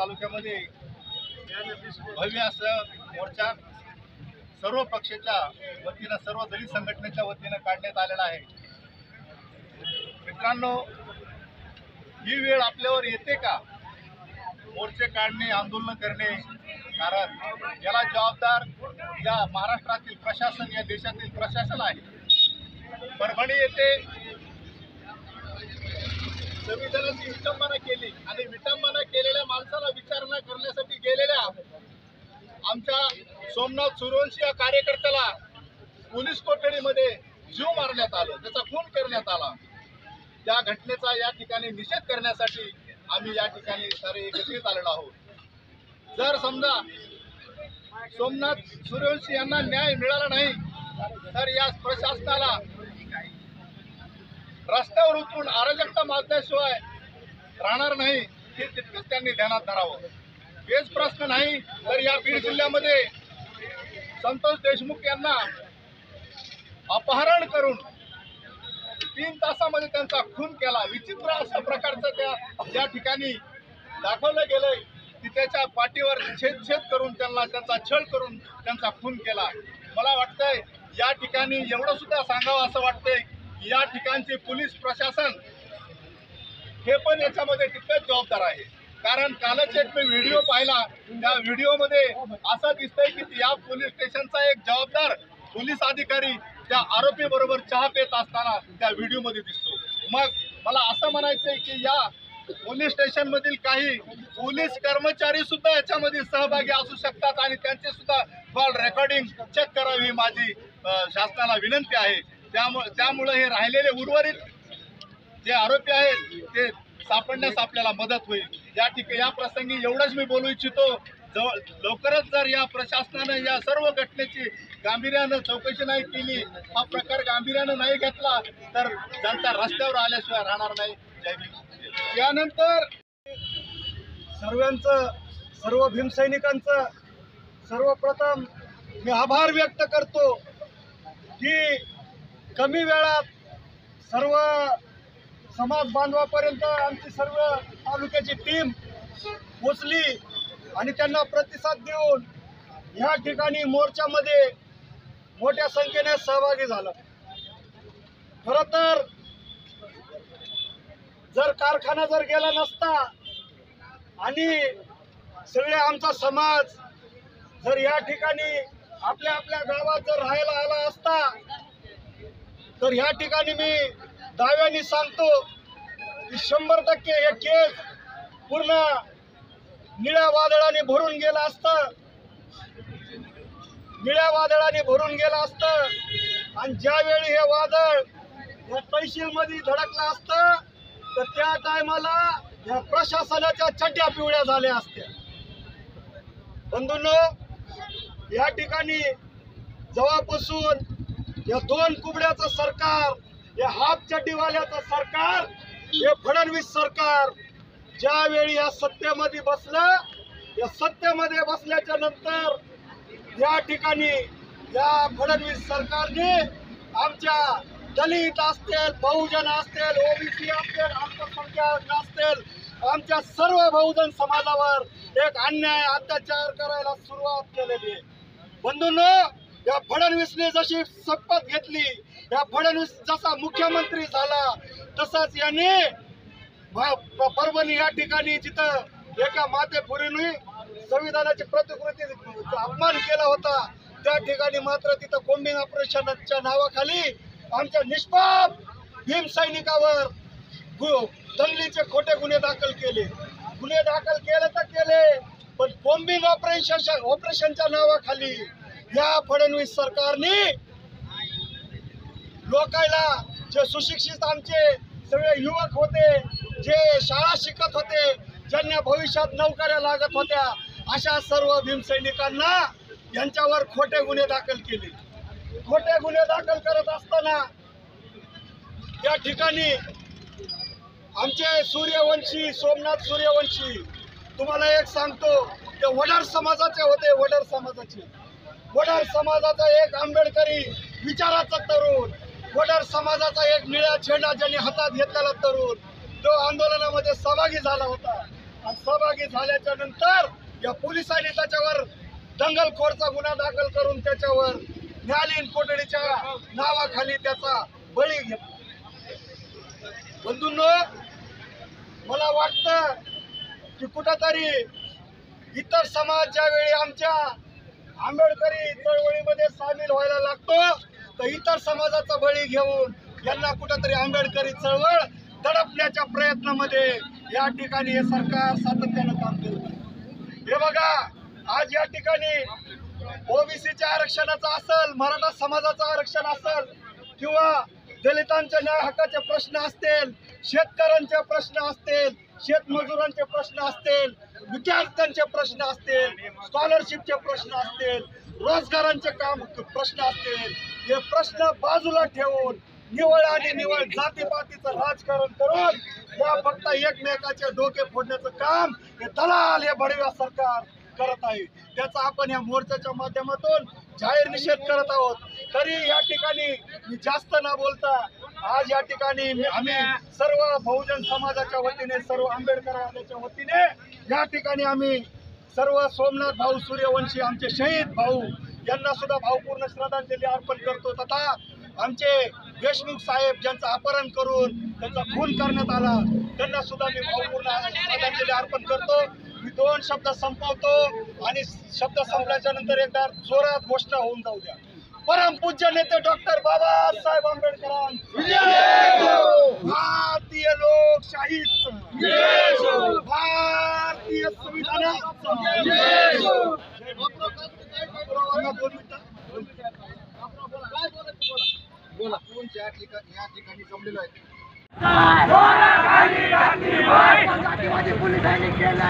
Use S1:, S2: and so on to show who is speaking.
S1: तालुक्यामध्ये भव्य असं मोर्चा सर्व पक्षाच्या वतीनं, सर्व दलित संघटनेच्या वतीनं काढण्यात आलेला आहे। मित्रांनो, ही वेळ आपल्यावर येते का मोर्चे काढणे, आंदोलन करणे? कारण याला जबाबदार या महाराष्ट्रातील प्रशासन, या देशातील प्रशासन आहे। परभणी येथे संविधानाची विटंबना केली आणि विटंबना केलेल्या माणसाला विचारणा करण्यासाठी गेलेल्या आमच्या सोमनाथ सूर्यवंशी या कार्यकर्त्याला पोलीस कोठडीमध्ये जीव मारण्यात आला, त्याचा खून करण्यात आला। त्या घटनेचा या ठिकाणी निषेध करण्यासाठी आम्ही या ठिकाणी सारे एकत्रित आलेलो आहोत। जर समजा सोमनाथ सूर्यवंशी यांना न्याय मिळाला नाही तर या प्रशासनाला रस्त्यावर उतरून अराजकता माजल्याशिवाय राहणार नाही, हे तितकंच त्यांनी ध्यानात धरावं। हेच प्रश्न नाही तर या बीड जिल्ह्यामध्ये संतोष देशमुख यांना अपहरण करून 3 तासामध्ये त्यांचा खून केला। विचित्र अशा प्रकारचं त्या ठिकाणी दाखवलं गेलंय की त्याच्या पाठीवर छेद करून त्यांचा छळ करून त्यांचा खून केला। मला वाटतंय या ठिकाणी एवढं सुद्धा सांगावं असं वाटतंय की या ठिकाणचे पोलीस प्रशासन हे पण याच्यामध्ये तितकंच जबाबदार आहे। कारण कालच एक मी व्हिडिओ पाहिला, त्या व्हिडिओमध्ये असं दिसतंय की या पोलीस स्टेशनचा एक जबाबदार पोलीस अधिकारी त्या आरोपी बरोबर चहा पित असताना त्या व्हिडिओमध्ये दिसतो। मग मला असं म्हणायचंय की या पोलीस स्टेशन मधील काही पोलीस कर्मचारी सुद्धा याच्यामध्ये सहभागी असू शकतात आणि त्यांचे सुद्धा कॉल रेकॉर्डिंग चेक करावी ही माझी शासनाला विनंती आहे। त्यामुळे हे राहिलेले उर्वरित जे आरोपी आहेत ते सापडण्यास आपल्याला मदत होईल। या प्रसंगी एवढंच मी बोलू इच्छितो, लवकरच जर या प्रशासनाने या सर्व घटनेची गांभीर्यानं चौकशी नाही केली, हा प्रकार गांभीर्यानं नाही घेतला तर जनता रस्त्यावर आल्याशिवाय राहणार नाही। जय भीम।
S2: यानंतर सर्व भीमसैनिकांचं सर्वप्रथम मी आभार व्यक्त करतो की कमी वेळात सर्व समाज बांधवापर्यंत आमची सर्व तालुक्याची टीम पोचली आणि त्यांना प्रतिसाद देऊन या ठिकाणी मोर्चामध्ये मोठ्या संख्येने सहभागी झालं। खरं तर जर कारखाना जर गेला नसता आणि सगळे आमचा समाज जर या ठिकाणी आपल्या आपल्या गावात जर राहायला आला असता तर या ठिकाणी मी दाव्याने सांगतो की 100% हे केस पूर्ण निळ्या वादळाने भरून गेलं असतं, निळ्या वादळाने भरून गेलं असतं। आणि ज्यावेळी हे वादळ या तहसीलमध्ये धडकलं असतं तर त्या टायमाला या प्रशासनाच्या चड्ड्या पिवळ्या झाल्या असत्या। बंधूंनो, या ठिकाणी जेव्हापासून या 2 कुबड्याचं सरकार, या हाफ चड्डीवाल्याचं सरकार, हे फडणवीस सरकार ज्यावेळी या सत्तेमध्ये बसलं, या सत्तेमध्ये बसल्याच्या नंतर या ठिकाणी या फडणवीस सरकारने आमच्या दलित असतील, बहुजन असतील, ओबीसी असतील, अल्पसंख्याक असतील, आमच्या सर्व बहुजन समाजावर एक अन्याय अत्याचार करायला सुरुवात केलेली आहे। बंधूंनो, या फडणवीसने जशी शपथ घेतली, या फडणवीस जसा मुख्यमंत्री झाला तसाच याने परभणी या ठिकाणी जिथं एका मातेपुरीने संविधानाची प्रतिकृती अपमान केला होता त्या ठिकाणी मात्र तिथं कोम्बिंग ऑपरेशनच्या नावाखाली आमच्या निष्पाप भीमसैनिकावर दंगलीचे खोटे गुन्हे दाखल केले। गुन्हे दाखल केले तर केले, पण कोम्बिंग ऑपरेशनच्या नावाखाली या फडणवीस सरकारने लोकांना, जे सुशिक्षित आमचे सगळे युवक होते, जे शाळा शिकत होते, ज्यांना भविष्यात नोकऱ्या लागत होत्या, अशा सर्व भीमसैनिकांना यांच्यावर खोटे गुन्हे दाखल केले। खोटे गुन्हे दाखल करत असताना त्या ठिकाणी आमचे सूर्यवंशी, सोमनाथ सूर्यवंशी, तुम्हाला एक सांगतो, ते वडार समाजाचे होते। वडार समाजाचा एक आंबेडकरी विचाराचा तरुण, वडार समाजाचा एक निळा झेंडा ज्यांनी हातात घेतलेला तरुण, तो आंदोलनामध्ये सहभागी झाला होता। आणि सहभागी झाल्याच्या नंतर या पोलिसांनी त्याच्यावर दंगलखोरचा गुन्हा दाखल करून त्याच्यावर न्यायालयीन कोठडीच्या नावाखाली त्याचा बळी घेतला. बंधूंनो, मला वाटतं की कुठंतरी इतर समाज ज्यावेळी आमच्या आंबेडकरी चळवळीमध्ये सामील व्हायला लागतो तर इतर समाजाचा बळी घेऊन यांना कुठंतरी आंबेडकरी चळवळ दडपण्याच्या प्रयत्नामध्ये या ठिकाणी हे सरकार सातत्यानं काम करत आहे. हे बघा, आज या ठिकाणी ओबीसीच्या आरक्षणाचा असेल, मराठा समाजाचं आरक्षण असेल किंवा दलितांच्या न्याय हक्काचे प्रश्न असतील, शेतकऱ्यांचे प्रश्न असतील, शेतमजुरांचे प्रश्न असतील, विद्यार्थ्यांचे प्रश्न असतील, स्कॉलरशिपचे प्रश्न असतील, रोजगारांचे प्रश्न असतील, हे प्रश्न बाजूला ठेवून निवळ आणि निवळ जातीपातीचं राजकारण करून या फक्त एकमेकाचे डोके फोडण्याचं काम हे दलाल हे भडव्या सरकार करत आहे. त्याचा आपण या मोर्चाच्या माध्यमातून जाहीर निषेध करत आहोत. तरी या ठिकाणी मी जास्त न बोलता आज या ठिकाणी आम्ही सर्व बहुजन समाजाच्या वतीने, सर्व आंबेडकरांच्या वतीने या ठिकाणी आम्ही सर्व सोमनाथ भाऊ सूर्यवंशी आमचे शहीद भाऊ यांना सुद्धा भावपूर्ण श्रद्धांजली अर्पण करतो. तथा आमचे देशमुख साहेब ज्यांचं अपहरण करून त्यांचा खून करण्यात आला त्यांना सुद्धा मी भावपूर्ण श्रद्धांजली अर्पण करतो. मी 2 शब्द संपवतो आणि शब्द संपल्याच्या नंतर एकदा जोरात घोषणा होऊन जाऊ द्या. परमपूज्य नेते डॉक्टर बाबासाहेब आंबेडकरांचं भारतीय लोकशाहीचं, भारतीय संविधानाचं
S1: बोला. या ठिकाणी जमलेलो आहे.
S3: पोलिसांनी केलं